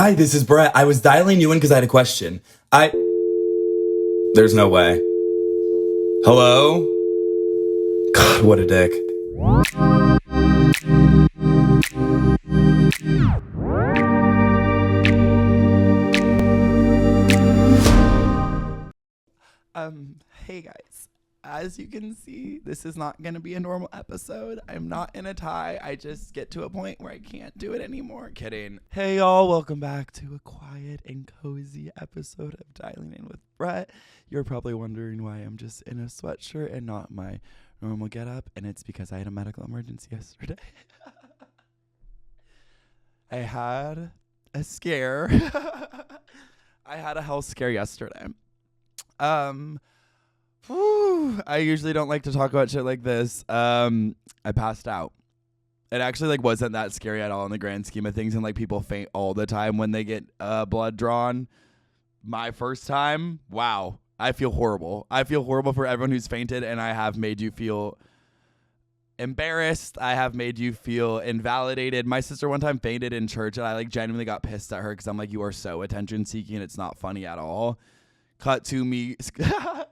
Hi, this is Brett. I was dialing you in because I had a question. There's no way. Hello? God, what a dick. Hey guys. As you can see, this is not going to be a normal episode. I'm not in a tie. I just get to a point where I can't do it anymore. Kidding. Hey y'all, welcome back to a quiet and cozy episode of Dialing In with Brett. You're probably wondering why I'm just in a sweatshirt and not my normal getup, and it's because I had a medical emergency yesterday. I had a scare. I had a health scare yesterday. I usually don't like to talk about shit like this. I passed out. It actually wasn't that scary at all in the grand scheme of things, and people faint all the time when they get blood drawn. My first time, wow, I feel horrible. I feel horrible for everyone who's fainted, and I have made you feel embarrassed. I have made you feel invalidated. My sister one time fainted in church, and I genuinely got pissed at her because I'm you are so attention seeking. It's not funny at all. Cut to me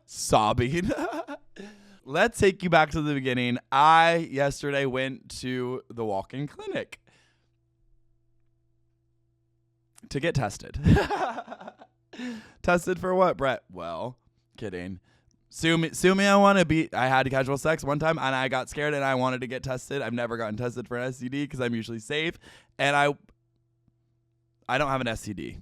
sobbing. Let's take you back to the beginning. I yesterday went to the walk-in clinic to get tested. Tested for what, Brett? Well, kidding. Sue me I had casual sex one time and I got scared and I wanted to get tested. I've never gotten tested for an STD because I'm usually safe. And I don't have an STD.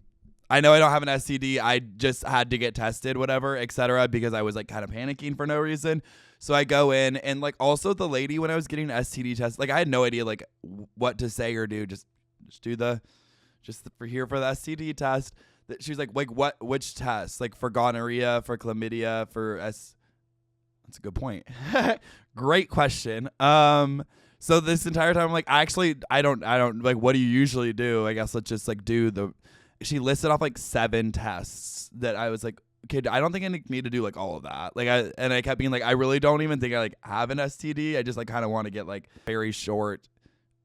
I know I don't have an STD. I just had to get tested, whatever, etc., because I was kind of panicking for no reason. So I go in, and also the lady when I was getting an STD test, I had no idea what to say or do. Just for the STD test. She was which test? For gonorrhea, for chlamydia, for That's a good point. Great question. So this entire time I'm I don't what do you usually do? I guess let's just do the. She listed off 7 tests that I was okay, I don't think I need to do all of that. I kept being I really don't even think I have an STD. I just kind of want to get very short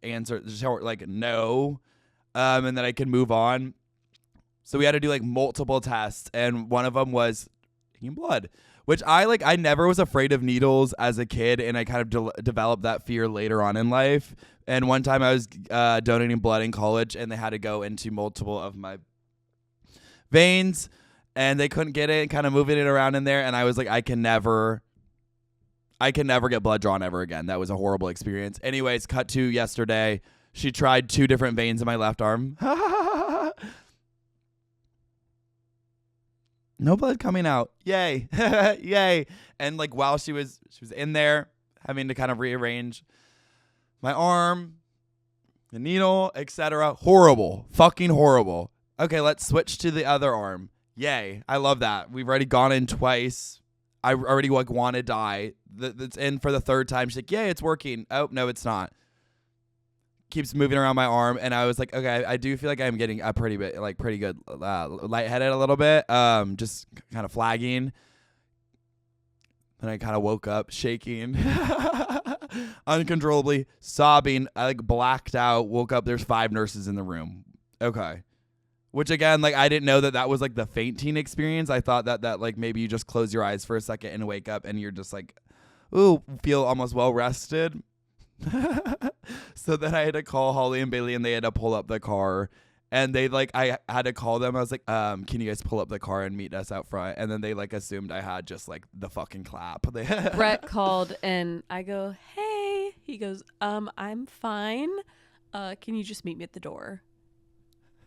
answer, no, and then I can move on. So we had to do multiple tests, and one of them was taking blood, which I never was afraid of needles as a kid, and I kind of developed that fear later on in life. And one time I was donating blood in college, and they had to go into multiple of my veins, and they couldn't get it, kind of moving it around in there. And I was I can never get blood drawn ever again. That was a horrible experience. Anyways, cut to yesterday. She tried 2 different veins in my left arm. No blood coming out. Yay. Yay. And while she was in there having to kind of rearrange my arm, the needle, etc. Horrible. Fucking horrible. Okay, let's switch to the other arm. Yay. I love that. We've already gone in twice. I already want to die. That's in for the 3rd time. She's yay, it's working. Oh, no, it's not. Keeps moving around my arm, and I was okay, I do feel I'm getting a pretty good lightheaded a little bit. Just kind of flagging. Then I kind of woke up shaking. Uncontrollably sobbing. I blacked out, woke up, there's 5 nurses in the room. Okay. Which again, I didn't know that was the fainting experience. I thought that maybe you just close your eyes for a second and wake up and you're just ooh, feel almost well rested. So then I had to call Holly and Bailey, and they had to pull up the car, and they I had to call them. I was can you guys pull up the car and meet us out front? And then they assumed I had just the fucking clap. Brett called and I go, hey. He goes, I'm fine. Can you just meet me at the door?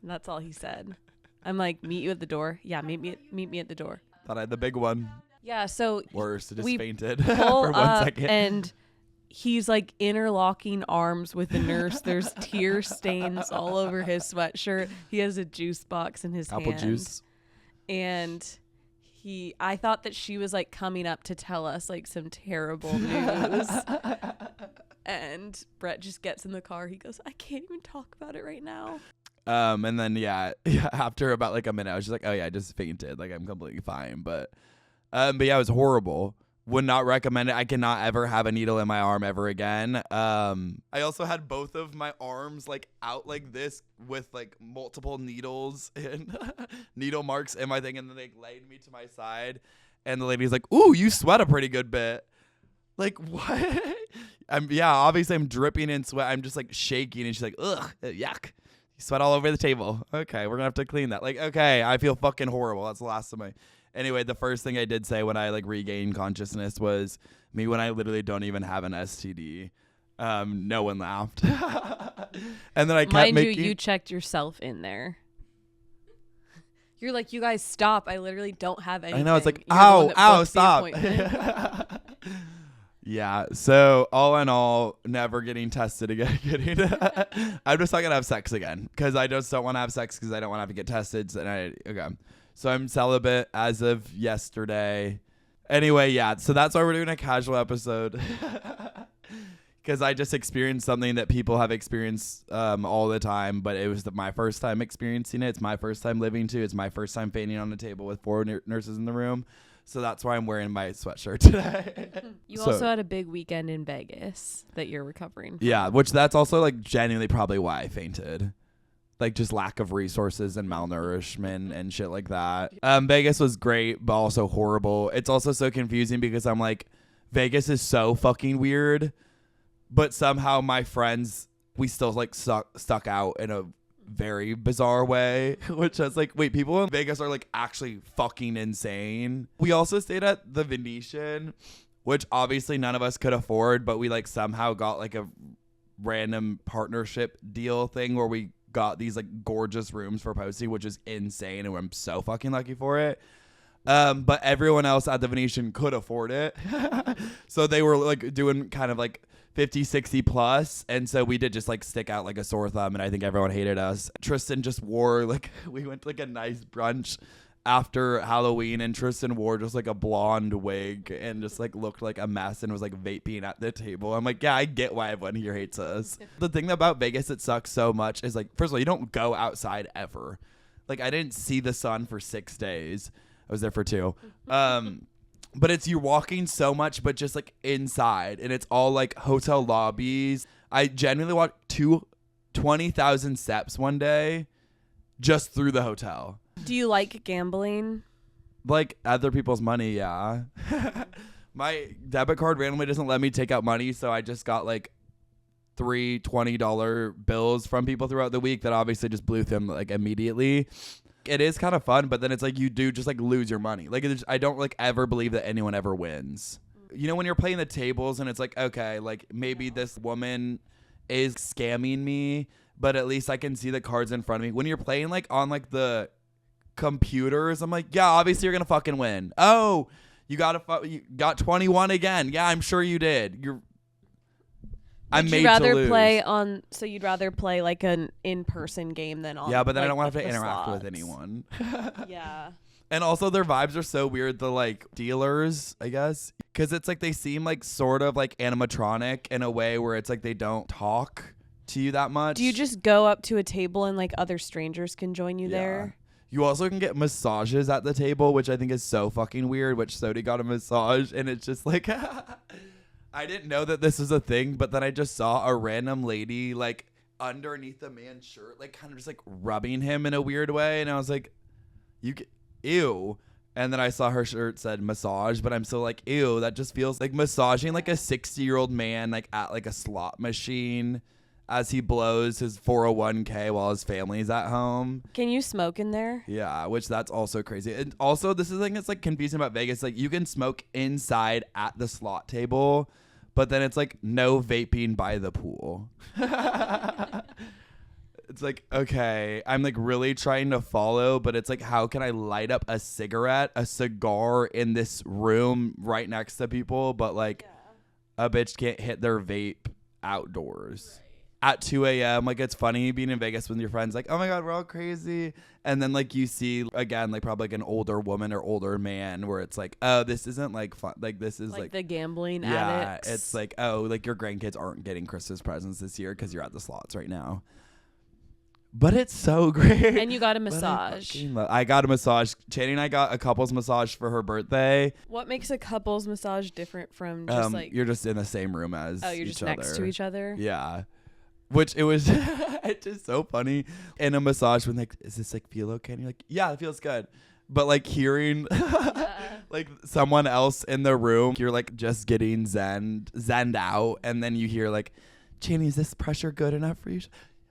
And that's all he said. I'm meet you at the door. Yeah, meet me at the door. Thought I had the big one. Yeah, so worse. It just fainted pull for 1 second. And he's interlocking arms with the nurse. There's tear stains all over his sweatshirt. He has a juice box in his hand. Apple juice. And I thought that she was coming up to tell us some terrible news. And Brett just gets in the car. He goes, I can't even talk about it right now. And then yeah, after about a minute, I was just oh yeah, I just fainted. I'm completely fine. But yeah, it was horrible. Would not recommend it. I cannot ever have a needle in my arm ever again. I also had both of my arms like out like this with like multiple needles and needle marks in my thing, and then they laid me to my side, and the lady's like, "Ooh, you sweat a pretty good bit." Like, what? Obviously I'm dripping in sweat. I'm just like shaking, and she's like, "Ugh, yuck. You sweat all over the table." Okay, we're gonna have to clean that. Like, okay, I feel fucking horrible. That's the last of my. Anyway, the first thing I did say when I like regained consciousness was me when I literally don't even have an STD. No one laughed. And then I kept making. You checked yourself in there. You're like, you guys stop. I literally don't have anything. I know, it's like, You're ow, stop. Yeah, so all in all, never getting tested again. I'm just not going to have sex again because I just don't want to have sex because I don't want to have to get tested. So I'm celibate as of yesterday. Anyway, yeah, so that's why we're doing a casual episode. Because I just experienced something that people have experienced all the time, but it was my first time experiencing it. It's my first time living too. It's my first time fainting on the table with 4 nurses in the room. So that's why I'm wearing my sweatshirt today. You also had a big weekend in Vegas that you're recovering from. Yeah, which that's also like genuinely probably why I fainted. Like just lack of resources and malnourishment and shit like that. Vegas was great, but also horrible. It's also so confusing because I'm like, Vegas is so fucking weird, but somehow my friends, we still like stuck out in a very bizarre way, which I was like, wait, people in Vegas are like actually fucking insane. We also stayed at the Venetian, which obviously none of us could afford, but we like somehow got like a random partnership deal thing where we got these like gorgeous rooms for posting, which is insane, and I'm so fucking lucky for it. But everyone else at the Venetian could afford it. So they were like doing kind of like 50, 60 plus. And so we did just like stick out like a sore thumb, and I think everyone hated us. Tristan just wore like, we went to like a nice brunch after Halloween, and Tristan wore just like a blonde wig and just like looked like a mess and was like vaping at the table. I'm like, yeah, I get why everyone here hates us. The thing about Vegas that sucks so much is like, first of all, you don't go outside ever. Like I didn't see the sun for 6 days. I was there for 2. But it's you're walking so much, but just like inside, and it's all like hotel lobbies. I genuinely walked 20,000 steps one day just through the hotel. Do you like gambling? Like other people's money, yeah. My debit card randomly doesn't let me take out money, so I just got like 3 $20 bills from people throughout the week that obviously just blew them like immediately. It is kind of fun, but then it's like you do just like lose your money. Like I don't like ever believe that anyone ever wins. You know, when you're playing the tables and it's like, okay, like maybe this woman is scamming me, but at least I can see the cards in front of me. When you're playing like on like the computers, I'm like, yeah, obviously you're gonna fucking win. Oh, you got 21 again. Yeah, I'm sure you did. I'm made to lose. So you'd rather play like an in-person game than on. Yeah, but then like, I don't want to have to interact slots. with anyone. Yeah. And also their vibes are so weird, the like dealers, I guess, because it's like they seem like sort of like animatronic in a way where it's like they don't talk to you that much. Do you just go up to a table and like other strangers can join you there? You also can get massages at the table, which I think is so fucking weird, which Sodi got a massage, and it's just like I didn't know that this was a thing, but then I just saw a random lady like underneath the man's shirt, like kind of just like rubbing him in a weird way, and I was like, ew. And then I saw her shirt said massage, but I'm still like, ew, that just feels like massaging like a 60-year-old man like at like a slot machine as he blows his 401k while his family's at home. Can you smoke in there? Yeah, which that's also crazy. And also, this is the thing that's like confusing about Vegas. Like you can smoke inside at the slot table, but then it's like no vaping by the pool. It's like, okay, I'm like really trying to follow, but it's like, how can I light up a cigar in this room right next to people, but like a bitch can't hit their vape outdoors at 2 a.m. Like, it's funny being in Vegas with your friends, like, oh my God, we're all crazy. And then like you see again, like probably like an older woman or older man where it's like, oh, this isn't like fun. Like this is like the gambling addicts. It's like, oh, like your grandkids aren't getting Christmas presents this year because you're at the slots right now. But it's so great. And you got a But massage. I got a massage. Channing and I got a couple's massage for her birthday. What makes a couple's massage different from just You're just in the same room as you're each just next to each other? Yeah. Which it was it's just so funny in a massage when like, is this like feel okay? And you're like, yeah, it feels good. But like hearing like someone else in the room, you're like just getting zened out, and then you hear like, Channing, is this pressure good enough for you?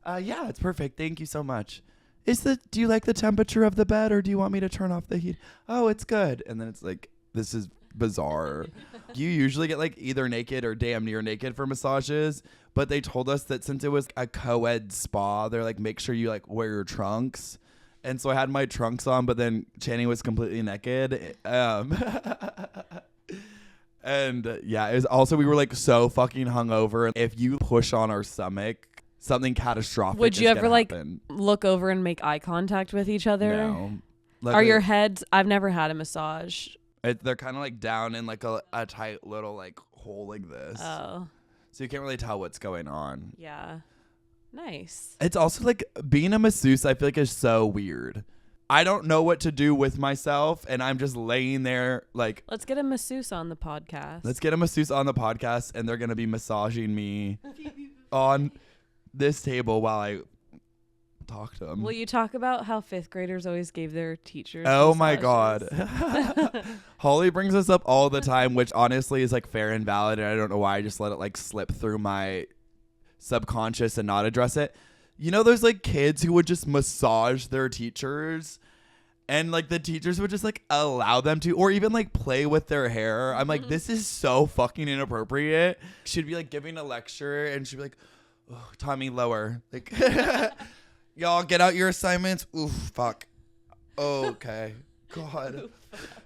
Yeah, it's perfect. Thank you so much. Do you like the temperature of the bed, or do you want me to turn off the heat? Oh, it's good. And then it's like, this is bizarre. You usually get like either naked or damn near naked for massages, but they told us that since it was a co-ed spa, they're like, make sure you like wear your trunks. And so I had my trunks on, but then Channing was completely naked. And yeah, it was also, we were like so fucking hungover. If you push on our stomach, something catastrophic. Would you ever like happen. look over and make eye contact with each other? No. Are your heads? I've never had a massage. They're kind of like down in like a tight little like hole like this. Oh. So you can't really tell what's going on. Yeah. Nice. It's also like being a masseuse, I feel like is so weird. I don't know what to do with myself, and I'm just laying there like, let's get a masseuse on the podcast. Let's get a masseuse on the podcast, and they're going to be massaging me on this table while I talk to them. Will you talk about how 5th graders always gave their teachers Oh massages? my God. Holly brings this up all the time, which honestly is like fair and valid, and I don't know why I just let it like slip through my subconscious and not address it. You know, there's like kids who would just massage their teachers, and like the teachers would just like allow them to, or even like play with their hair. I'm like, this is so fucking inappropriate. She'd be like giving a lecture, and she'd be like, oh, Tommy, lower. Like, y'all get out your assignments. Oof, fuck. Okay. God.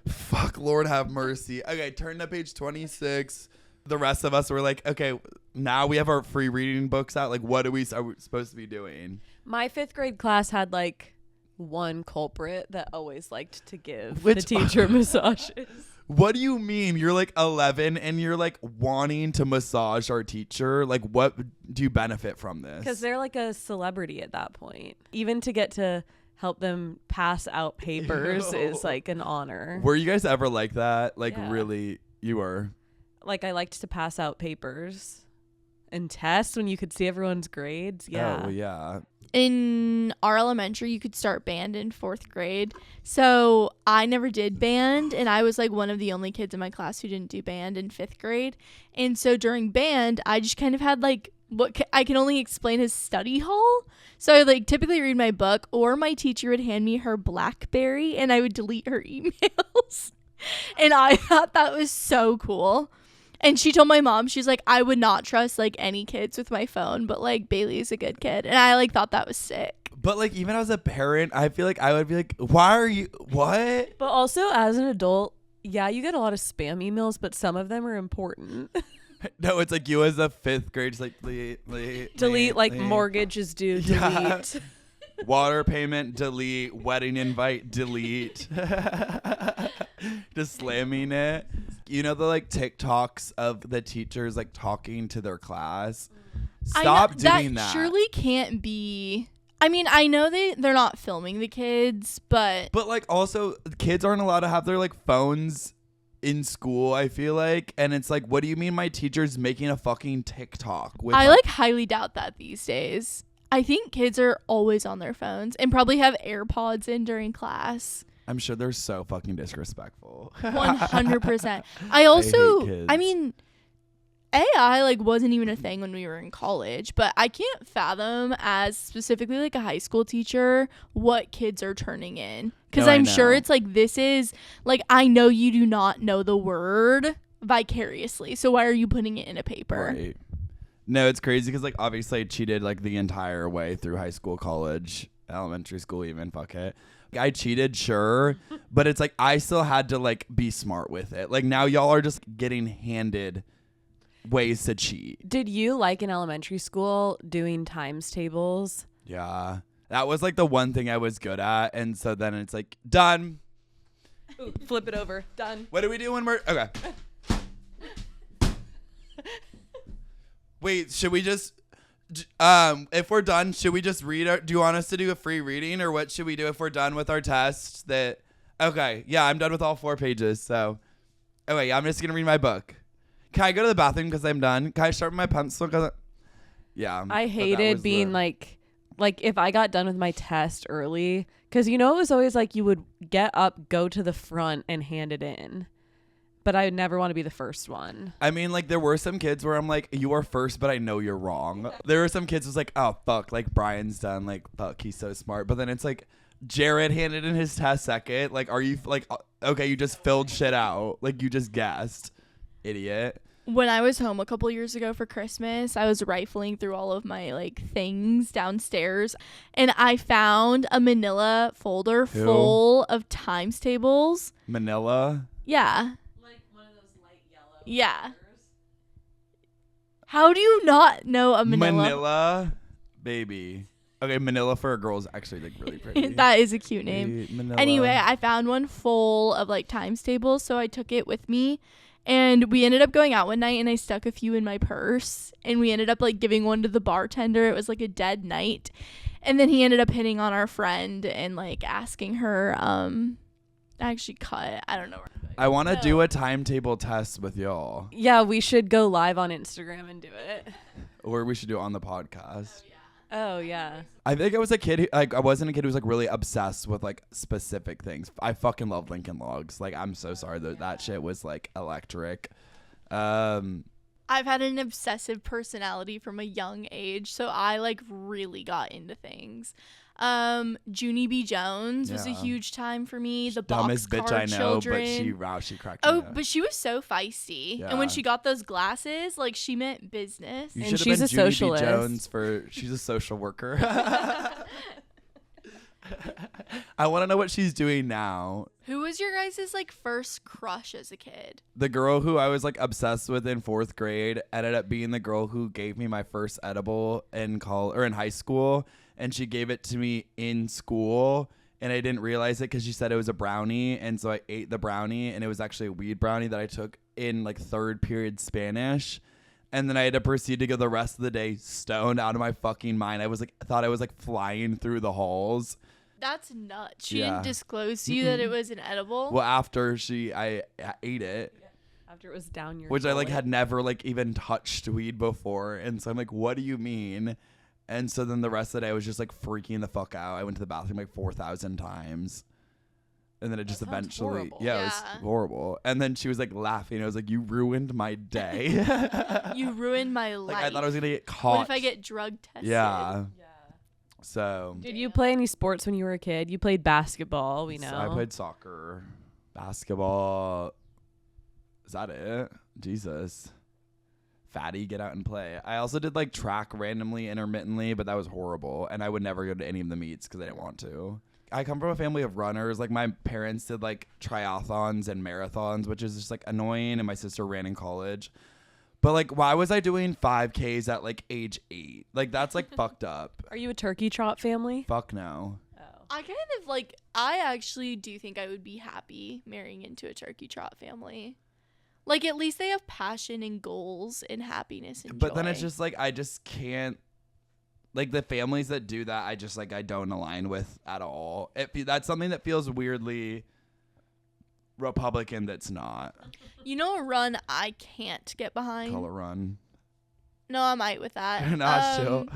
Fuck, Lord have mercy. Okay, turn to page 26. The rest of us were like, okay, now we have our free reading books out. Like, what are we supposed to be doing? My 5th grade class had like one culprit that always liked to give the teacher massages. What do you mean? You're like 11 and you're like wanting to massage our teacher? Like, what do you benefit from this? Because they're like a celebrity at that point. Even to get to help them pass out papers is like an honor. Were you guys ever like that? Like, Yeah. really, you were? Like, I liked to pass out papers and tests when you could see everyone's grades. Yeah. Oh, yeah. In our elementary, you could start band in 4th grade. So I never did band, and I was like one of the only kids in my class who didn't do band in 5th grade. And so during band, I just kind of had like what I can only explain as study hall. So I like typically read my book, or my teacher would hand me her BlackBerry and I would delete her emails. And I thought that was so cool. And she told my mom, she's like, I would not trust like any kids with my phone, but like Bailey's a good kid. And I like thought that was sick. But like, even as a parent, I feel like I would be like, why are you, what? But also as an adult, yeah, you get a lot of spam emails, but some of them are important. No, it's like you as a 5th grade, just like, Delete, like mortgage is due, delete. Yeah. Water payment, delete. Wedding invite, delete. Just slamming it. You know the like TikToks of the teachers like talking to their class? Stop doing that. Surely can't be. I mean, I know they're not filming the kids, but like also kids aren't allowed to have their like phones in school, I feel like. And it's like, what do you mean my teacher's making a fucking TikTok with I like highly doubt that these days. I think kids are always on their phones and probably have AirPods in during class. I'm sure they're so fucking disrespectful. 100%. I also, hate kids. I mean, AI like wasn't even a thing when we were in college, but I can't fathom as specifically like a high school teacher what kids are turning in. Because No, I I'm sure know. it's like, this is like, I know you do not know the word vicariously. So why are you putting it in a paper? Right. No, it's crazy because like obviously I cheated like the entire way through high school, college, elementary school, even. Fuck it. I cheated, sure, but it's like I still had to like be smart with it. Like now y'all are just getting handed ways to cheat. Did you like in elementary school doing times tables? Yeah. That was like the one thing I was good at. And so then it's like, done. Ooh, flip it over. Done. What do we do when we're... Okay. Wait, should we just If we're done, should we just read? Do you want us to do a free reading, or what should we do if we're done with our test? Okay, yeah, I'm done with all 4 pages. So, okay, I'm just gonna read my book. Can I go to the bathroom because I'm done? Can I sharpen my pencil? Yeah. I hated being like if I got done with my test early, because it was always like you would get up, go to the front, and hand it in. But I would never want to be the first one. I mean, like, there were some kids where I'm like, you are first, but I know you're wrong. There were some kids who's like, oh, fuck, like, Brian's done. Like, fuck, he's so smart. But then it's like, Jared handed in his test second. Like, are you, like, okay, you just filled shit out. Like, you just guessed. Idiot. When I was home a couple years ago for Christmas, I was rifling through all of my, like, things downstairs. And I found a manila folder full of times tables. Manila? Yeah. Yeah. Colors. How do you not know a manila? Manila, baby. Okay, Manila for a girl is actually like really pretty. That is a cute name. Manila. Anyway, I found one full of like times tables, so I took it with me. And we ended up going out one night and I stuck a few in my purse. And we ended up like giving one to the bartender. It was like a dead night. And then he ended up hitting on our friend and like asking her, actually cut. I don't know. I want to do a timetable test with y'all. Yeah, we should go live on Instagram and do it. Or we should do it on the podcast. Oh, yeah. I think I was a kid who, like, I wasn't a kid who was like really obsessed with like specific things. I fucking love Lincoln Logs. Like, I'm so sorry that shit was like electric. I've had an obsessive personality from a young age, so I like really got into things. Junie B. Jones was a huge time for me. The dumbest bitch Boxcar I know, Children. but she cracked me up. But she was so feisty. Yeah. And when she got those glasses, like she meant business. You And should have she's been a Junie B. socialist. Jones she's a social worker. I want to know what she's doing now. Who was your guys' like first crush as a kid? The girl who I was like obsessed with in 4th grade ended up being the girl who gave me my first edible in high school, and she gave it to me in school, and I didn't realize it because she said it was a brownie, and so I ate the brownie, and it was actually a weed brownie that I took in like 3rd period Spanish. And then I had to proceed to go the rest of the day stoned out of my fucking mind. I was like, thought I was like flying through the halls. That's nuts. She Yeah. didn't disclose to you that it was an edible. Well, after I ate it, After it was down your which I like gullet. had never like even touched weed before, and so I'm like, what do you mean? And so then the rest of the day I was just like freaking the fuck out. I went to the bathroom like 4,000 times. And then it just sounds eventually, horrible. it was Yeah. horrible. And then she was like laughing. I was like, you ruined my day. You ruined my life. Like I thought I was going to get caught. What if I get drug tested? Yeah. Yeah. So Did you play any sports when you were a kid? You played basketball, we know. I played soccer, basketball. Is that it? Jesus. Fatty, get out and play. I also did like track randomly, intermittently, but that was horrible. And I would never go to any of the meets because I didn't want to. I come from a family of runners. Like my parents did like triathlons and marathons, which is just like annoying. And my sister ran in college. But like, why was I doing 5Ks at like age 8? Like that's like fucked up. Are you a turkey trot family? Fuck no. Oh. I kind of like, I actually do think I would be happy marrying into a turkey trot family. Like at least they have passion and goals and happiness and But then joy. it's just like, I just can't. Like the families that do that, I just like I don't align with at all. That's something that feels weirdly Republican. That's not. You know a run I can't get behind? Color run. No, I might with that. Nah, chill.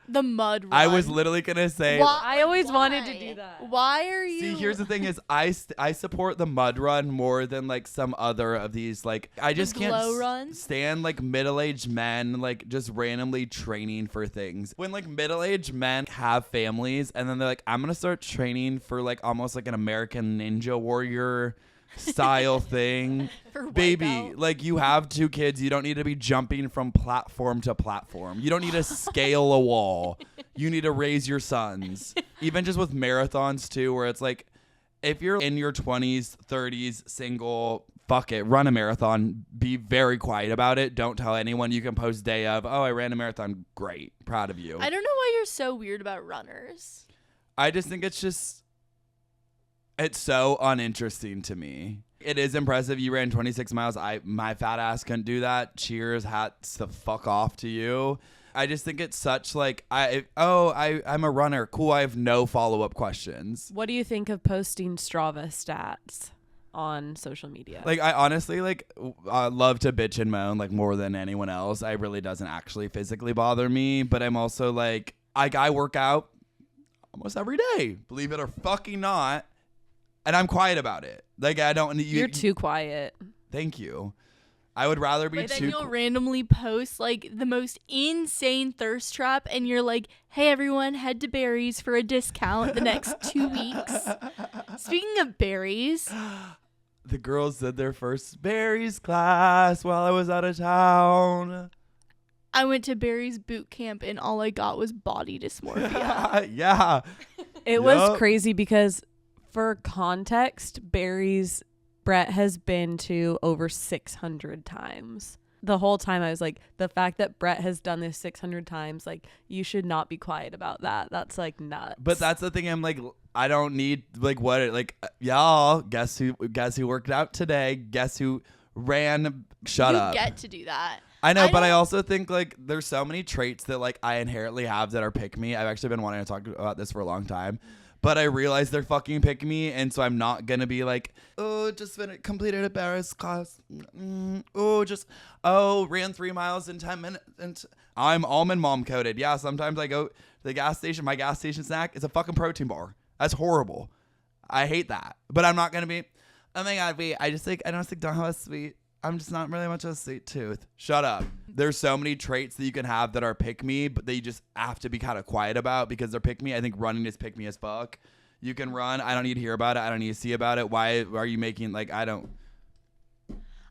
The mud run. I was literally gonna say. Why- I always wanted to why? do that. Why are you? See, here's the thing: is I support the mud run more than like some other of these. Like I just can't glow run? stand like middle-aged men like just randomly training for things. When like middle-aged men have families and then they're like, I'm gonna start training for like almost like an American Ninja Warrior style thing. For white Baby, belt. like you have 2 kids, you don't need to be jumping from platform to platform. You don't need to scale a wall. You need to raise your sons. Even just with marathons too, where it's like if you're in your 20s, 30s, single, fuck it, run a marathon. Be very quiet about it. Don't tell anyone. You can post day of, oh, I ran a marathon. Great. Proud of you. I don't know why you're so weird about runners. I just think it's so uninteresting to me. It is impressive you ran 26 miles. My fat ass couldn't do that. Cheers, hats the fuck off to you. I just think it's such like I'm a runner. Cool. I have no follow-up questions. What do you think of posting Strava stats on social media? Like, I honestly love to bitch and moan like more than anyone else. I really doesn't actually physically bother me, but I'm also like I work out almost every day, believe it or fucking not, and I'm quiet about it. Like, I don't. You're too quiet. Thank you. I would rather be But then too. you'll randomly post like the most insane thirst trap, and you're like, "Hey everyone, head to Barry's for a discount the next 2 weeks." Speaking of berries, The girls did their first berries class while I was out of town. I went to Barry's boot camp, and all I got was body dysmorphia. Yeah. It was crazy because, for context, Brett has been to over 600 times. The whole time I was like, the fact that Brett has done this 600 times, like, you should not be quiet about that. That's like nuts. But that's the thing. I'm like, I don't need like what like y'all. Guess who worked out today? Guess who ran? Shut up. You get to do that. I know, but I also think like there's so many traits that like I inherently have that are pick me. I've actually been wanting to talk about this for a long time. But I realize they're fucking pick me, and so I'm not gonna be like, oh, just completed a Barris class. Ran 3 miles in 10 minutes. And I'm almond mom coated. Yeah, sometimes I go to the gas station. My gas station snack is a fucking protein bar. That's horrible. I hate that. But I'm not gonna be, oh my god, wait. I don't have a sweet. I'm just not really much of a sweet tooth. Shut up. There's so many traits that you can have that are pick me, but that you just have to be kind of quiet about because they're pick me. I think running is pick me as fuck. You can run. I don't need to hear about it. I don't need to see about it. Why are you making like I don't?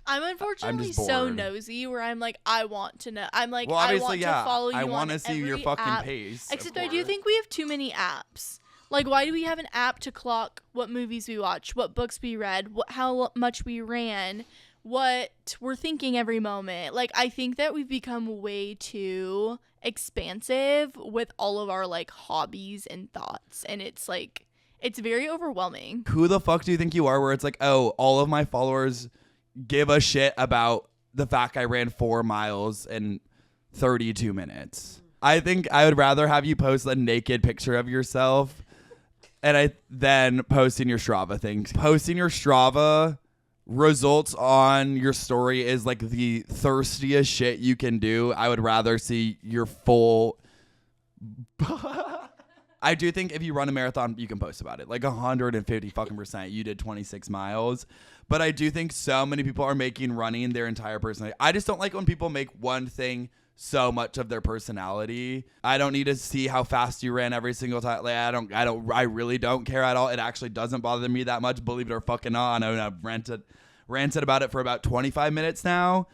I'm unfortunately just so bored. nosy where I'm like, I want to know. I'm like, Well, I obviously, want yeah. to follow you I want to see your fucking app. pace. Except I do think we have too many apps. Like, why do we have an app to clock what movies we watch, what books we read, how much we ran, what we're thinking every moment? Like, I think that we've become way too expansive with all of our, like, hobbies and thoughts. And it's, like, it's very overwhelming. Who the fuck do you think you are where it's like, oh, all of my followers give a shit about the fact I ran 4 miles in 32 minutes? I think I would rather have you post a naked picture of yourself and then posting your Strava things. Posting your Strava results on your story is like the thirstiest shit you can do. I would rather see your full. I do think if you run a marathon, you can post about it. Like 150 fucking %. You did 26 miles. But I do think so many people are making running their entire personality. I just don't like when people make one thing so much of their personality. I don't need to see how fast you ran every single time. Like I really don't care at all. It actually doesn't bother me that much, believe it or fucking not. I know I've ranted about it for about 25 minutes now.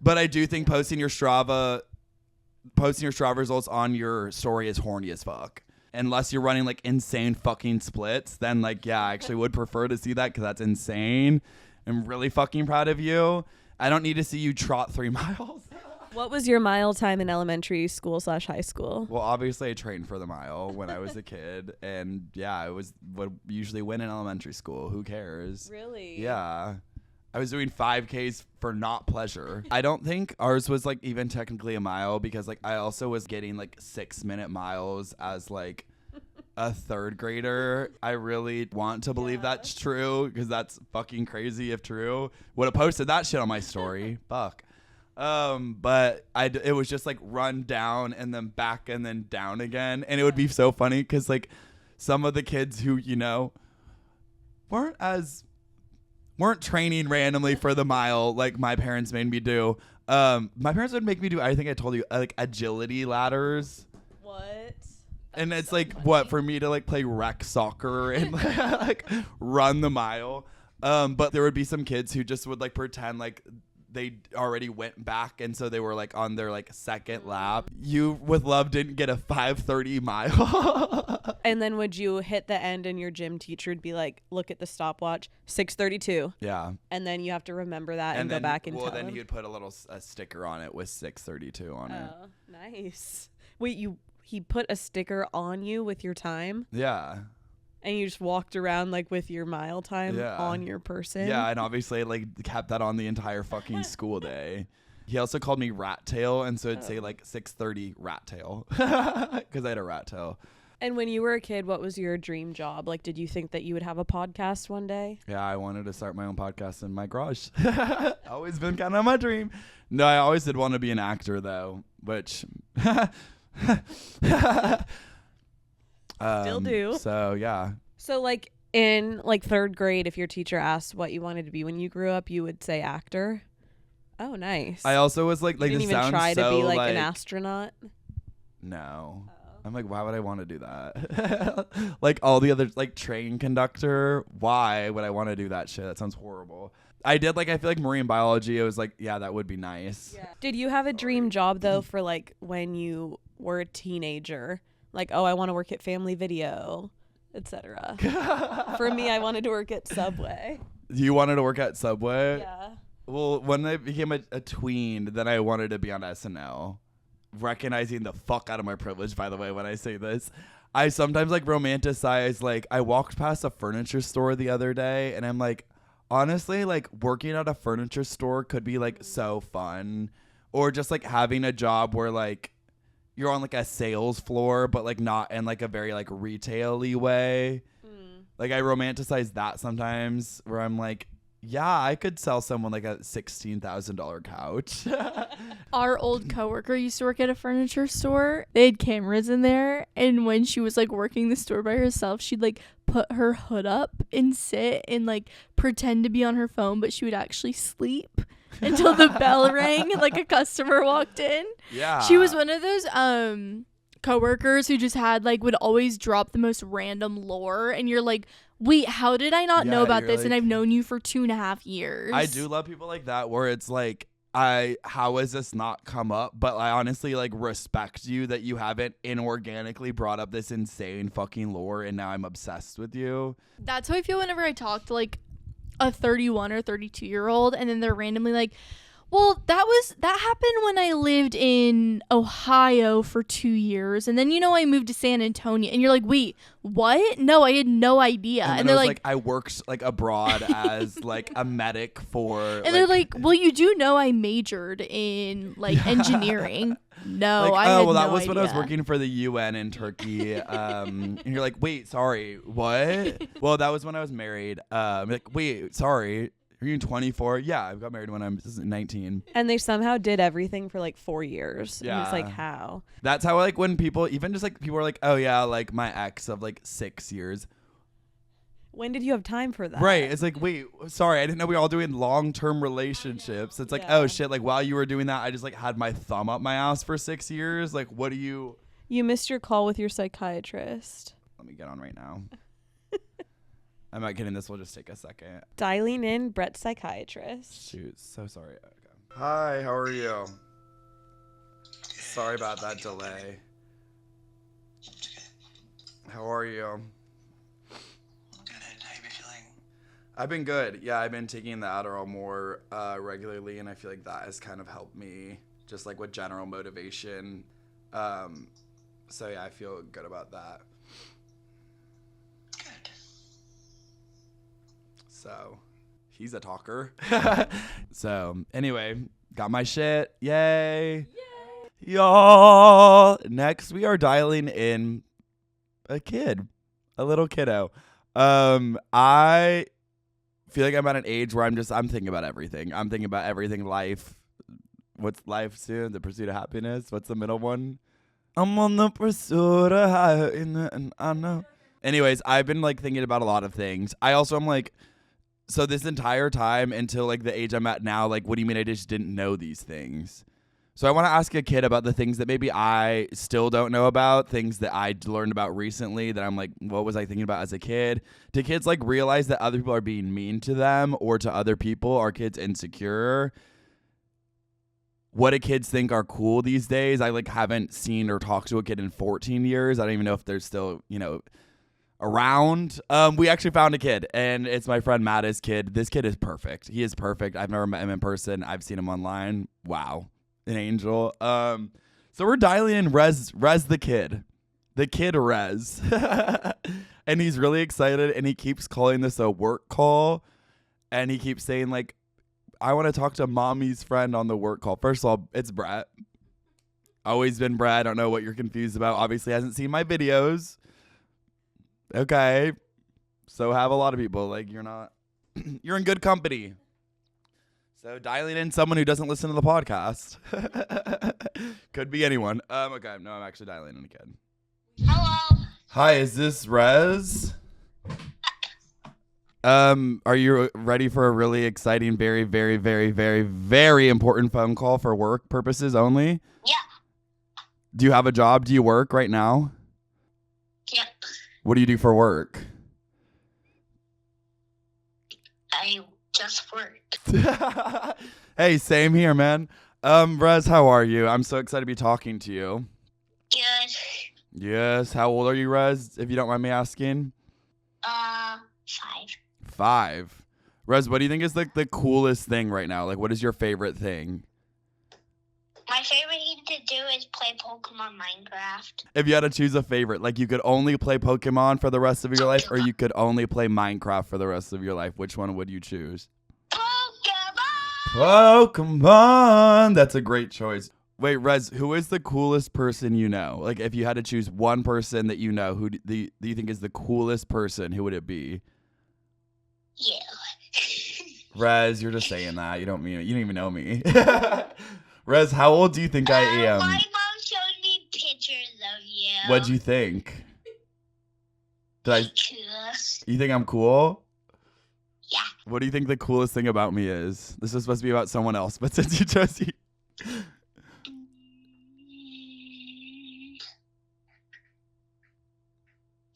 But I do think posting your Strava results on your story is horny as fuck. Unless you're running like insane fucking splits, then like, yeah, I actually would prefer to see that because that's insane. I'm really fucking proud of you. I don't need to see you trot 3 miles. What was your mile time in elementary school / high school? Well, obviously I trained for the mile when I was a kid. And yeah, I would usually win in elementary school. Who cares? Really? Yeah. I was doing 5Ks for not pleasure. I don't think ours was like even technically a mile because like I also was getting like 6-minute miles as like a 3rd grader. I really want to believe that's true because that's fucking crazy if true. Would have posted that shit on my story. Fuck. But it was just like run down and then back and then down again. And it would be so funny because like some of the kids who, you know, weren't training randomly for the mile like my parents made me do. My parents would make me do, I think I told you, like agility ladders. What? And it's like, what, for me to like play rec soccer and like run the mile. But there would be some kids who just would like pretend like they already went back. And so they were like on their like 2nd lap. You with love didn't get a 5:30 mile. And then would you hit the end and your gym teacher would be like, look at the stopwatch, 6:32. Yeah. And then you have to remember that and then, go back and tell then him. he would put a sticker on it with 6:32 on it. Oh, nice. Wait, he put a sticker on you with your time? Yeah. And you just walked around like with your mile time Yeah. on your person? Yeah, and obviously like kept that on the entire fucking school day. He also called me rat tail, and so it'd say like 6:30 rat tail because I had a rat tail. And when you were a kid, what was your dream job? Like, did you think that you would have a podcast one day? Yeah, I wanted to start my own podcast in my garage. Always been kind of my dream. No, I always did want to be an actor, though, which... Still do. So, yeah. So, like, in, like, 3rd grade, if your teacher asked what you wanted to be when you grew up, you would say actor? Oh, nice. I also was like you didn't this even sounds try so, to be, like, an astronaut? No. I'm like, why would I want to do that? Like all the other, like train conductor. Why would I want to do that shit? That sounds horrible. I did I feel like marine biology. It was like, yeah, that would be nice. Yeah. Did you have a dream job though for like when you were a teenager? Like, oh, I want to work at Family Video, etc. For me, I wanted to work at Subway. You wanted to work at Subway? Yeah. Well, when I became a tween, then I wanted to be on SNL. Recognizing the fuck out of my privilege, by the way, when I say this. I sometimes like romanticize, like I walked past a furniture store the other day and I'm like, honestly, like working at a furniture store could be like so fun. Or just like having a job where like you're on like a sales floor, but like not in like a very like retail-y way. Like I romanticize that sometimes where I'm like, yeah, I could sell someone like a $16,000 couch. Our old coworker used to work at a furniture store. They had cameras in there, and when she was like working the store by herself, she'd like put her hood up and sit and like pretend to be on her phone, but she would actually sleep until the bell rang and like a customer walked in. Yeah. She was one of those coworkers who just had like would always drop the most random lore, and you're like, wait, how did I not know about this? Like, and I've known you for 2.5 years. I do love people like that where it's like, how has this not come up? But I honestly like respect you that you haven't inorganically brought up this insane fucking lore and now I'm obsessed with you. That's how I feel whenever I talk to like a 31 or 32-year-old and then they're randomly like, well, that happened when I lived in Ohio for 2 years. And then, I moved to San Antonio. And you're like, wait, what? No, I had no idea. And they're like, I worked like abroad as like a medic for. And they're like, well, you do know I majored in like engineering. No, like, I had that no was idea. when I was working for the UN in Turkey. And you're like, wait, sorry, what? Well, that was when I was married. Like, wait, sorry. Are you 24? Yeah, I got married when I was 19. And they somehow did everything for like 4 years. Yeah. And it's like, how? That's how like when people, even just like people are like, oh yeah, like my ex of like 6 years. When did you have time for that? Right. It's like, wait, sorry, I didn't know we were all doing long-term relationships. It's like, Yeah. oh shit, like while you were doing that, I just like had my thumb up my ass for 6 years. Like, what do you? You missed your call with your psychiatrist. Let me get on right now. I'm not kidding. This will just take a second. Dialing in Brett's psychiatrist. Shoot. So sorry. Okay. Hi, how are you? Sorry about that delay. How are you? I'm good. How you been feeling? I've been good. Yeah, I've been taking the Adderall more regularly, and I feel like that has kind of helped me just like with general motivation. So yeah, I feel good about that. Good. So he's a talker. So anyway, got my shit. Yay. Y'all. Next, we are dialing in a kid, a little kiddo. I feel like I'm at an age where I'm thinking about everything. I'm thinking about everything life. What's life soon? The pursuit of happiness. What's the middle one? I'm on the pursuit of happiness, and I know. Anyways, I've been like thinking about a lot of things. I also am like, so this entire time until like the age I'm at now, like, what do you mean I just didn't know these things? So I want to ask a kid about the things that maybe I still don't know about, things that I learned about recently that I'm like, what was I thinking about as a kid? Do kids like realize that other people are being mean to them or to other people? Are kids insecure? What do kids think are cool these days? I like haven't seen or talked to a kid in 14 years. I don't even know if they're still, around. We actually found a kid, and it's my friend Matta's kid. This kid is perfect. He is perfect. I've never met him in person. I've seen him online. Wow. An angel. So we're dialing in Rez the kid. The kid Rez. And he's really excited, and he keeps calling this a work call. And he keeps saying, like, I want to talk to mommy's friend on the work call. First of all, it's Brett. Always been Brett. I don't know what you're confused about. Obviously hasn't seen my videos. Okay. So have a lot of people. Like, you're not, you're in good company. So dialing in someone who doesn't listen to the podcast. Could be anyone. Okay. No, I'm actually dialing in again. Hello. Hi, is this Rez? Are you ready for a really exciting, very, very, very, very, very important phone call for work purposes only? Yeah. Do you have a job? Do you work right now? Yep. What do you do for work? I just worked. Hey, same here, man. Rez, how are you? I'm so excited to be talking to you. Good. Yes. How old are you, Rez, if you don't mind me asking? 5. 5. Rez, what do you think is like the coolest thing right now? Like, what is your favorite thing? My favorite thing to do is play Pokemon Minecraft. If you had to choose a favorite, like you could only play Pokemon for the rest of your life, or you could only play Minecraft for the rest of your life, which one would you choose? Pokemon! That's a great choice. Wait, Rez, who is the coolest person you know? Like, if you had to choose one person that you know, who do you think is the coolest person, who would it be? You. Rez, you're just saying that. You don't mean it. You don't even know me. Rez, how old do you think I am? My mom showed me pictures of you. What'd you think? Did Cool. you think I'm cool? Yeah. What do you think the coolest thing about me is? This is supposed to be about someone else, but since you chose you.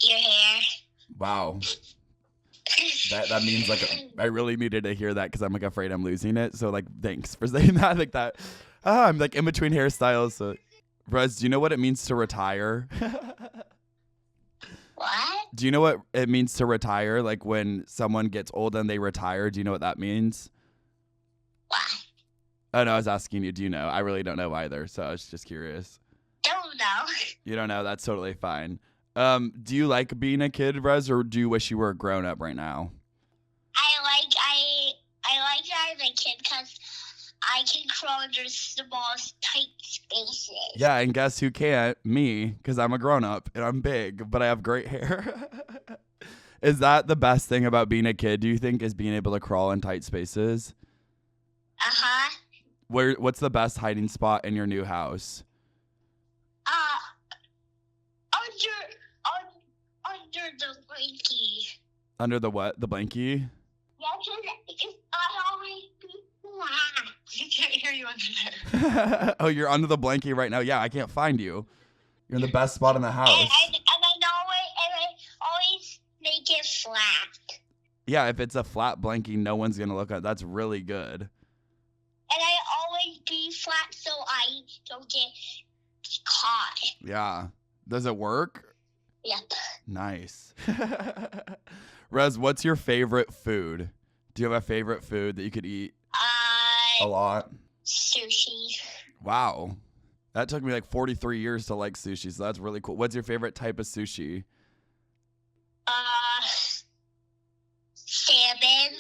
Your hair. Wow. That means like I really needed to hear that because I'm like afraid I'm losing it. So like thanks for saying that. Like that. I'm like in between hairstyles. So, Rez, do you know what it means to retire? What? Do you know what it means to retire? Like when someone gets old and they retire. Do you know what that means? What? Oh no, I was asking you. Do you know? I really don't know either. So I was just curious. Don't know. You don't know? That's totally fine. Do you like being a kid, Rez, or do you wish you were a grown up right now? I like that as a kid because I can crawl under small, tight spaces. Yeah, and guess who can't? Me, because I'm a grown up and I'm big, but I have great hair. Is that the best thing about being a kid, do you think, is being able to crawl in tight spaces? Uh-huh. What's the best hiding spot in your new house? Under the blankie. Under the what? The blankie? Yeah, because I always be flat. I can't hear you under there. Oh, you're under the blankie right now. Yeah, I can't find you. You're in the best spot in the house. And I always make it flat. Yeah, if it's a flat blankie, no one's going to look at it. That's really good. And I always be flat so I don't get caught. Yeah. Does it work? Yep. Nice. Rez, what's your favorite food? Do you have a favorite food that you could eat a lot? Sushi. Wow. That took me like 43 years to like sushi, so that's really cool. What's your favorite type of sushi? Salmon.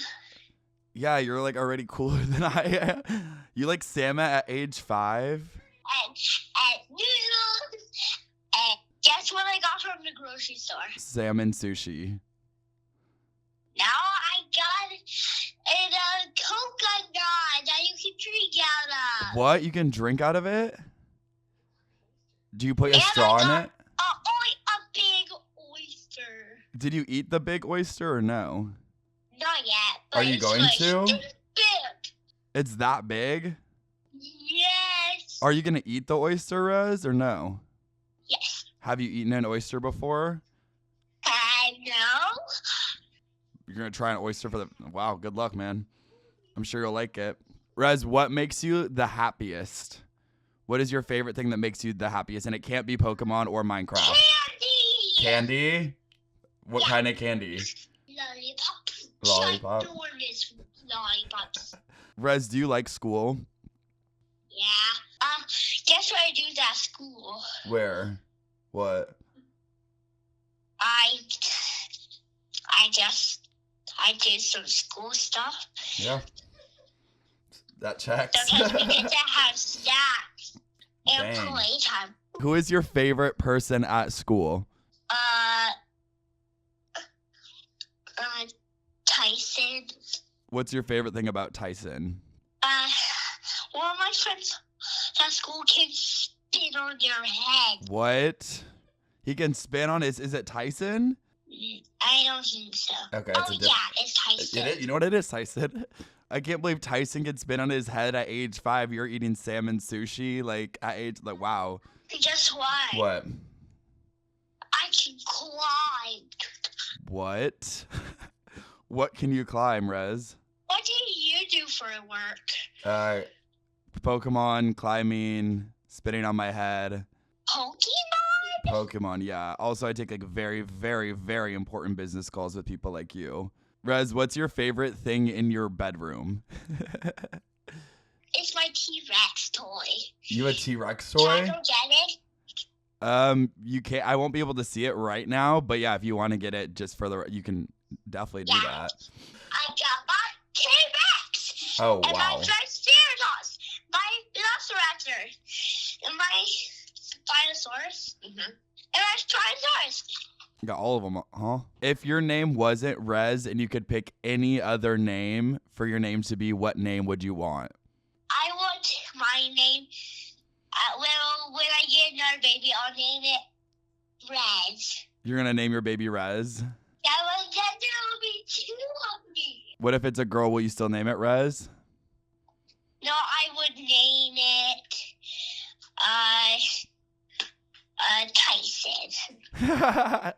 Yeah, you're like already cooler than I am. You like salmon at age 5? And noodles. And guess what I got from the grocery store? Salmon sushi. Now I got a coconut that you can drink out of. What? You can drink out of it? Do you put a And straw I in got it? a big oyster. Did you eat the big oyster or no? Not yet. But Are you it's going like, to? It's big. It's that big? Yes. Are you going to eat the oyster, Rez, or no? Yes. Have you eaten an oyster before? No. You're going to try an oyster for the... Wow, good luck, man. I'm sure you'll like it. Rez, what makes you the happiest? What is your favorite thing that makes you the happiest? And it can't be Pokemon or Minecraft. Candy. Candy? What kind of candy? Lollipops. Lollipop? Ginormous lollipops. Rez, do you like school? Yeah. Guess what I do at school? Where? What? I did some school stuff. Yeah. That checks. Sometimes we get to have snacks and Dang. playtime. Who is your favorite person at school? Tyson. What's your favorite thing about Tyson? One of my friends at school can spin on your head. What? He can spin on his. Is it Tyson? I don't think so. Okay. Oh, yeah, it's Tyson. You know what it is, Tyson? I can't believe Tyson can spin on his head at age 5. You're eating salmon sushi wow. Guess what? What? I can climb. What? What can you climb, Rez? What do you do for work? Pokemon, climbing, spinning on my head. Pokemon? Pokemon, yeah. Also, I take like very, very, very important business calls with people like you. Rez, what's your favorite thing in your bedroom? It's my T-Rex toy. You have a T-Rex Can I toy? go get it? You can't. I won't be able to see it right now, but yeah, if you want to get it, just for the, you can definitely do that. I got my T-Rex. Oh And my wow. Triceratops. My Velociraptor. And my dinosaurs. And my Triceratops. Got all of them, huh? If your name wasn't Rez and you could pick any other name for your name to be, what name would you want? I want my name. When I get another baby, I'll name it Rez. You're gonna name your baby Rez. Yeah, but then there will be 2 of me. What if it's a girl? Will you still name it Rez? No, I would name it Tyson.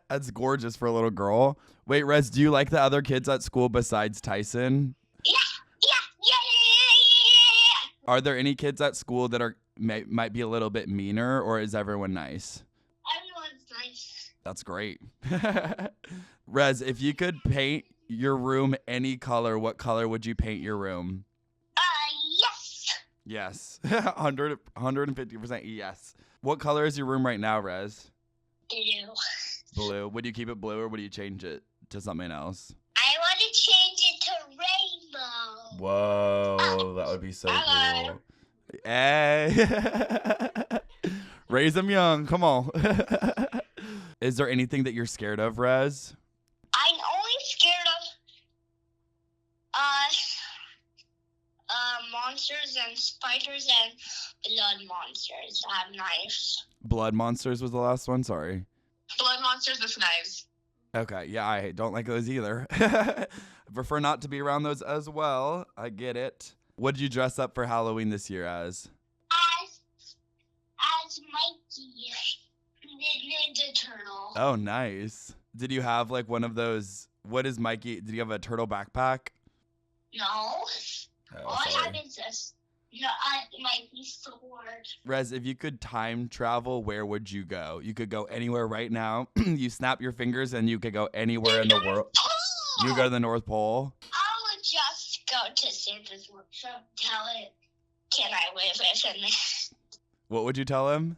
That's gorgeous for a little girl. Wait, Rez, do you like the other kids at school besides Tyson? Yeah. Are there any kids at school that might be a little bit meaner, or is everyone nice? Everyone's nice. That's great. Rez, if you could paint your room any color, what color would you paint your room? Yes. Yes. 150% yes. What color is your room right now, Rez? Blue. Blue. Would you keep it blue or would you change it to something else? I want to change it to rainbow. Whoa, that would be so Hello. cool. Hey. Raise them young. Come on. Is there anything that you're scared of, Rez? I'm only scared of monsters and spiders and blood monsters that have knives. Blood monsters was the last one. Sorry. Blood monsters with knives. Okay. Yeah, I don't like those either. I prefer not to be around those as well. I get it. What did you dress up for Halloween this year as? As Mikey, the Ninja Turtle. Oh, nice. Did you have like one of those? What is Mikey? Did you have a turtle backpack? No. Oh, All I sorry. have is this. No, Mikey's sword. Rez, if you could time travel, where would you go? You could go anywhere right now. You snap your fingers and you could go anywhere in the world. You go to the North Pole. I would just go to Santa's workshop, tell it, can I live with him? What would you tell him?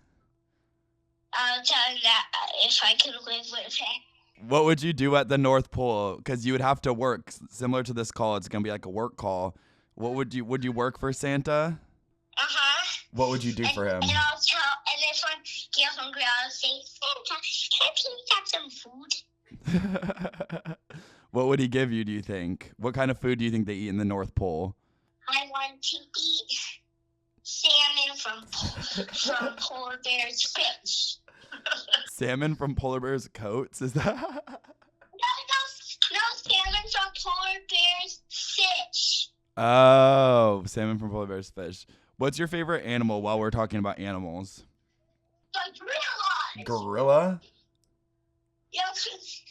I'll tell him that if I could live with him. What would you do at the North Pole? Because you would have to work. Similar to this call, it's going to be like a work call. What would you work for Santa? What would you do for him? And I'll tell, and if I get hungry, I'll say, Santa, can I please have some food? What would he give you, do you think? What kind of food do you think they eat in the North Pole? I want to eat salmon from polar bear's fish. Salmon from polar bear's coats? Is that? No, salmon from polar bear's fish. Oh, salmon from polar bear's fish. What's your favorite animal while we're talking about animals? The gorilla. Gorilla? Yeah, cause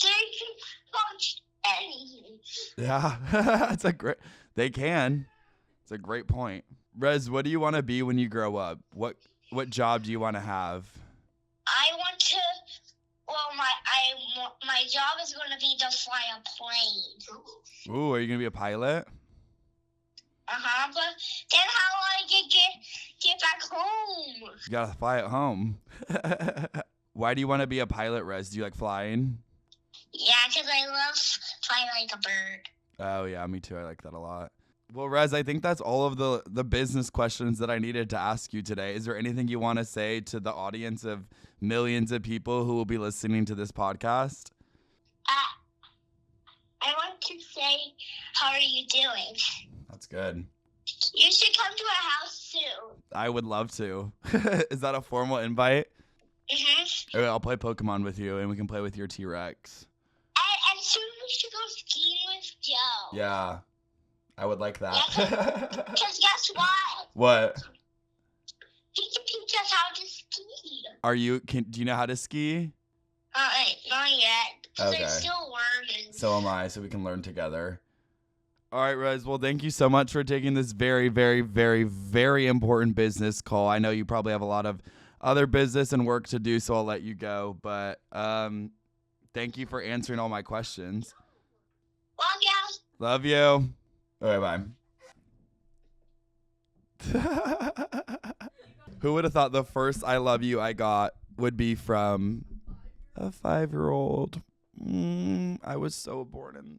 they can punch anything. Yeah, they can. It's a great point. Rez, what do you want to be when you grow up? What job do you want to have? I want to. Well, my job is going to be to fly a plane. Ooh, are you gonna be a pilot? But then how will I get back home? You gotta fly at home. Why do you want to be a pilot, Rez? Do you like flying? Yeah, because I love flying like a bird. Oh, yeah, me too. I like that a lot. Well, Rez, I think that's all of the business questions that I needed to ask you today. Is there anything you want to say to the audience of millions of people who will be listening to this podcast? I want to say, how are you doing? That's good. You should come to our house soon. I would love to. Is that a formal invite? Mm-hmm. Okay, I'll play Pokemon with you, and we can play with your T-Rex. And soon we should go skiing with Joe. Yeah, I would like that. Because guess what? What? He can teach us how to ski. Do you know how to ski? Not yet. Because Okay. I'm still learning. So am I, so we can learn together. All right, Rez. Well, thank you so much for taking this very, very, very, very important business call. I know you probably have a lot of other business and work to do, so I'll let you go. But thank you for answering all my questions. Love ya. Love you. All right, bye. Who would have thought the first I love you I got would be from a 5-year-old? I was so born in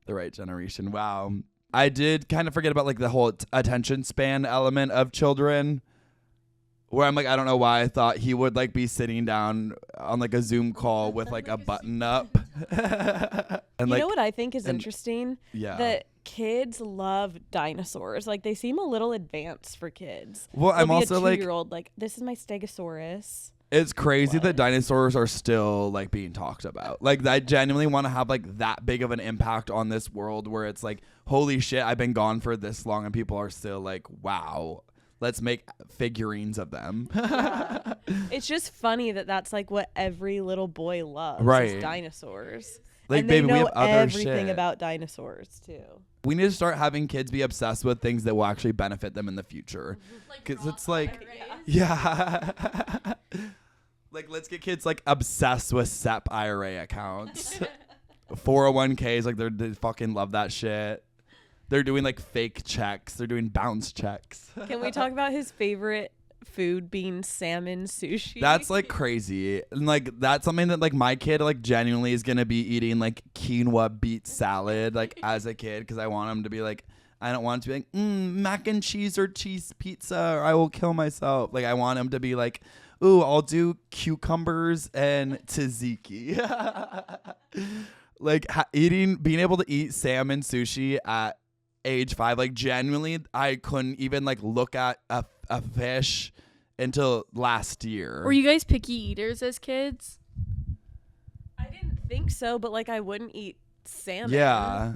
the right generation. Wow. I did kind of forget about like the whole attention span element of children, where I'm like, I don't know why I thought he would like be sitting down on like a Zoom call with like a button up. And You like, know what I think is and- interesting? yeah. That kids love dinosaurs. Like they seem a little advanced for kids. Well, I'm They'll be also a like, 2-year-old, like, this is my stegosaurus. it's crazy that What? dinosaurs are still like being talked about. Like I genuinely want to have like that big of an impact on this world where it's like, holy shit, I've been gone for this long and people are still like, wow, let's make figurines of them. It's just funny that that's like what every little boy loves. Right. Is dinosaurs. Like, and they baby, know we have other everything shit. about dinosaurs too. We need to start having kids be obsessed with things that will actually benefit them in the future. Because it's like, yeah. Like, let's get kids like obsessed with SEP IRA accounts. 401ks, like they fucking love that shit. They're doing like fake checks. They're doing bounce checks. Can we talk about his favorite food being salmon sushi? That's like crazy. And like that's something that like my kid like genuinely is going to be eating like quinoa beet salad like as a kid, because I want him to be like, I don't want it to be like mac and cheese or cheese pizza or I will kill myself. Like I want him to be like, ooh, I'll do cucumbers and tzatziki. Like being able to eat salmon sushi at age 5, like genuinely I couldn't even like look at a fish until last year. Were you guys picky eaters as kids? I didn't think so, but like I wouldn't eat salmon. Yeah.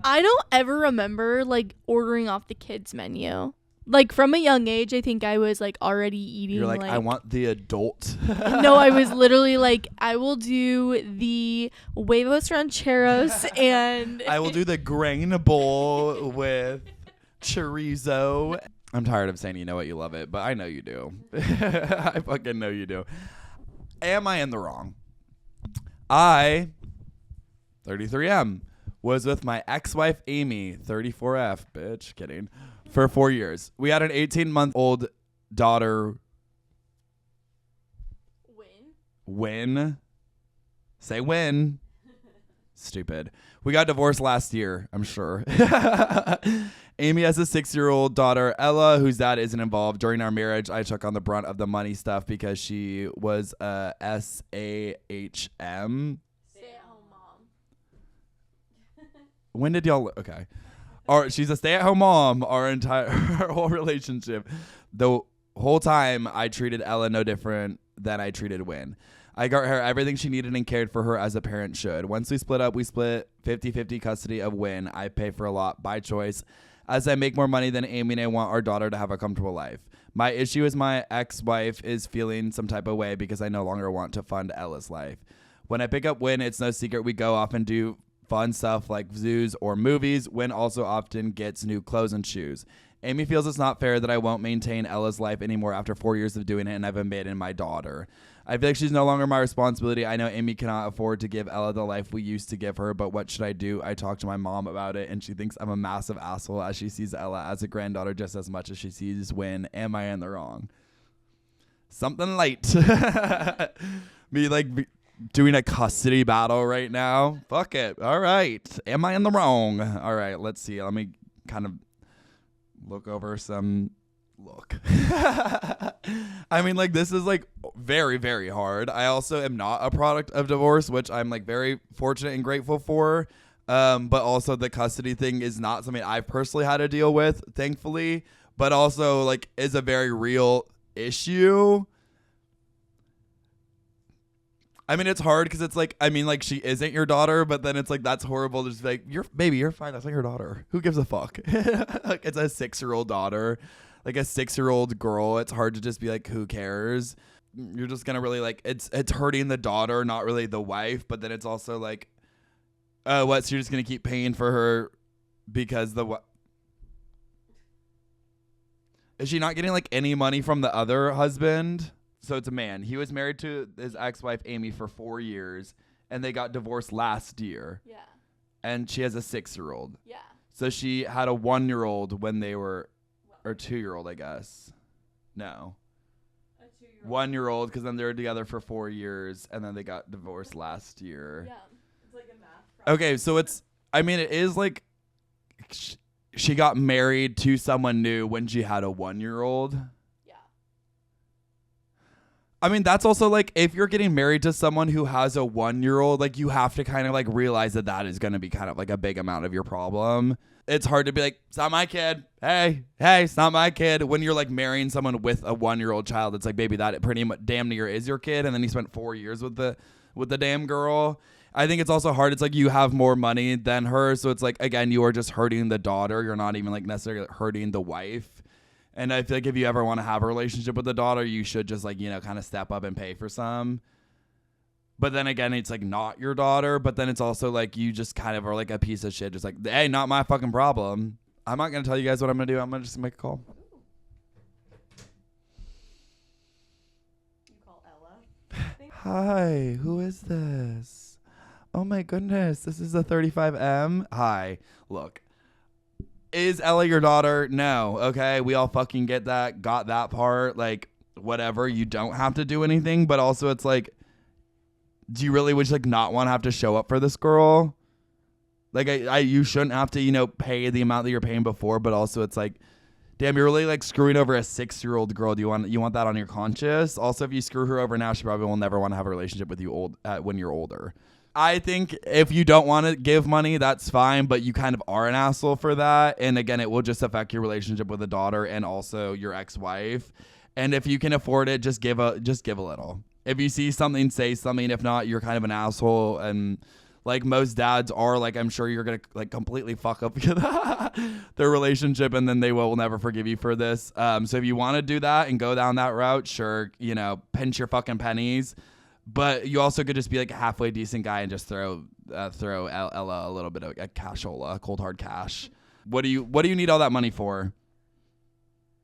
I don't ever remember like ordering off the kids menu. Like from a young age, I think I was like already eating. You're like, I want the adult. No, I was literally like, I will do the huevos rancheros and I will do the grain bowl with chorizo. I'm tired of saying you know what, you love it, but I know you do. I fucking know you do. Am I in the wrong? I, 33M, was with my ex-wife Amy, 34F, bitch, kidding, for 4 years. We had an 18-month-old daughter. When? Say when. Stupid. We got divorced last year, I'm sure. Amy has a 6-year-old daughter, Ella, whose dad isn't involved. During our marriage, I took on the brunt of the money stuff because she was a SAHM. stay-at-home mom. When did y'all... Okay. She's a stay-at-home mom our whole relationship. The whole time, I treated Ella no different than I treated Win. I got her everything she needed and cared for her as a parent should. Once we split up, we split 50-50 custody of Win. I pay for a lot by choice, as I make more money than Amy and I want our daughter to have a comfortable life. My issue is my ex-wife is feeling some type of way because I no longer want to fund Ella's life. When I pick up Win, it's no secret we go off and do fun stuff like zoos or movies. Win also often gets new clothes and shoes. Amy feels it's not fair that I won't maintain Ella's life anymore after 4 years of doing it, and I've abandoned my daughter. I feel like she's no longer my responsibility. I know Amy cannot afford to give Ella the life we used to give her, but what should I do? I talked to my mom about it, and she thinks I'm a massive asshole as she sees Ella as a granddaughter just as much as she sees Win. Am I in the wrong? Something light. doing a custody battle right now. Fuck it. All right. Am I in the wrong? All right. Let's see. Let me kind of look over some. Look. I mean, like, this is like very, very hard. I also am not a product of divorce, which I'm like very fortunate and grateful for. But also the custody thing is not something I've personally had to deal with, thankfully, but also like is a very real issue. I mean, it's hard because it's like, I mean, like, she isn't your daughter, but then it's like, that's horrible. Just like, you're fine. That's like your daughter. Who gives a fuck? Like, it's a 6-year-old daughter, like a 6-year-old girl. It's hard to just be like, who cares? You're just gonna really like, it's hurting the daughter, not really the wife. But then it's also like, what? So you're just gonna keep paying for her because is she not getting like any money from the other husband? So it's a man. He was married to his ex-wife, Amy, for 4 years, and they got divorced last year. Yeah. And she has a 6-year-old. Yeah. So she had a 1-year-old when they were, or 2-year-old, I guess. No. A 2-year-old. 1-year-old, because then they were together for 4 years, and then they got divorced last year. Yeah. It's like a math problem. Okay, so it's, I mean, it is like, she got married to someone new when she had a 1-year-old. I mean, that's also like, if you're getting married to someone who has a 1-year-old, like, you have to kind of like realize that that is going to be kind of like a big amount of your problem. It's hard to be like, it's not my kid. Hey, it's not my kid. When you're like marrying someone with a 1-year-old child, it's like, baby, that pretty much damn near is your kid. And then you spent 4 years with the damn girl. I think it's also hard. It's like, you have more money than her. So it's like, again, you are just hurting the daughter. You're not even like necessarily hurting the wife. And I feel like if you ever want to have a relationship with a daughter, you should just like, you know, kind of step up and pay for some. But then again, it's like not your daughter. But then it's also like, you just kind of are like a piece of shit. Just like, hey, not my fucking problem. I'm not going to tell you guys what I'm going to do. I'm going to just make a call. You call Ella? Hi, who is this? Oh my goodness. This is a 35M. Hi. Look. Is Ella your daughter? No. Okay. We all fucking get that. Got that part. Like, whatever. You don't have to do anything. But also, it's like, do you really would like not want to have to show up for this girl? Like, you shouldn't have to, you know, pay the amount that you're paying before. But also, it's like, damn, you're really like screwing over a 6-year-old girl. Do you want that on your conscience? Also, if you screw her over now, she probably will never want to have a relationship with you when you're older. I think if you don't want to give money, that's fine, but you kind of are an asshole for that. And again, it will just affect your relationship with the daughter and also your ex-wife. And if you can afford it, just give a little. If you see something, say something. If not, you're kind of an asshole. And like most dads are, like, I'm sure you're going to like completely fuck up their relationship and then they will never forgive you for this. So if you want to do that and go down that route, sure, you know, pinch your fucking pennies. But you also could just be like a halfway decent guy and just throw Ella a little bit of a cashola, cold hard cash. What do you need all that money for?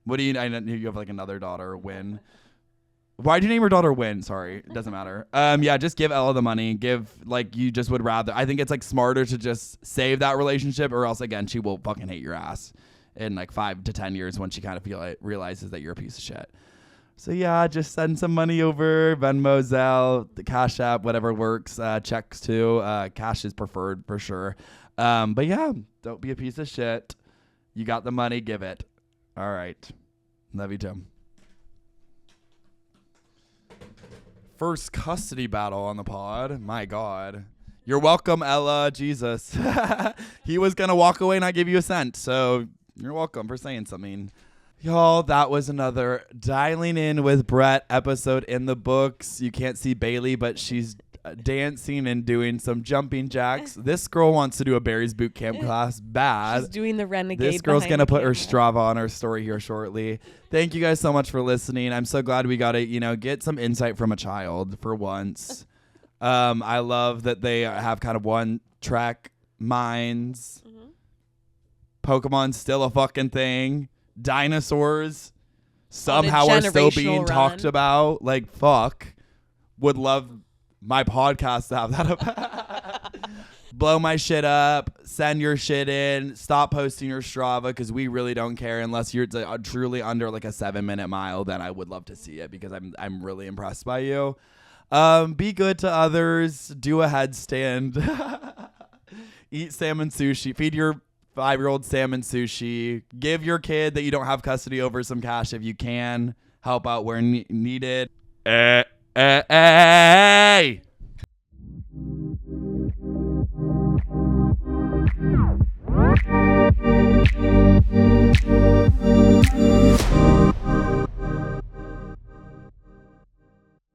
I know you have like another daughter, Win. Why'd you name your daughter Win? Sorry, it doesn't matter. Yeah, just give Ella the money. You just would rather. I think it's like smarter to just save that relationship, or else again she will fucking hate your ass in like 5 to 10 years when she kind of realizes that you're a piece of shit. So yeah, just send some money over, Venmo, Zelle, the Cash App, whatever works. Checks too. Cash is preferred for sure. But yeah, don't be a piece of shit. You got the money, give it. All right. Love you, Tim. First custody battle on the pod. My God. You're welcome, Ella. Jesus. He was going to walk away and not give you a cent. So you're welcome for saying something. Y'all, that was another Dialing In with Brett episode in the books. You can't see Bailey, but she's dancing and doing some jumping jacks. This girl wants to do a Barry's bootcamp class bad. She's doing the renegade. This girl's going to put her Strava on her story here shortly. Thank you guys so much for listening. I'm so glad we got to, get some insight from a child for once. I love that they have kind of one-track minds. Mm-hmm. Pokemon's still a fucking thing. Dinosaurs somehow are still being talked about. Like, fuck. Would love my podcast to have that. Blow my shit up. Send your shit in. Stop posting your Strava because we really don't care unless you're truly under like a 7-minute mile. Then I would love to see it because I'm really impressed by you. Be good to others. Do a headstand. Eat salmon sushi. Feed your 5-year-old salmon sushi. Give your kid that you don't have custody over some cash if you can. Help out where needed. Hey!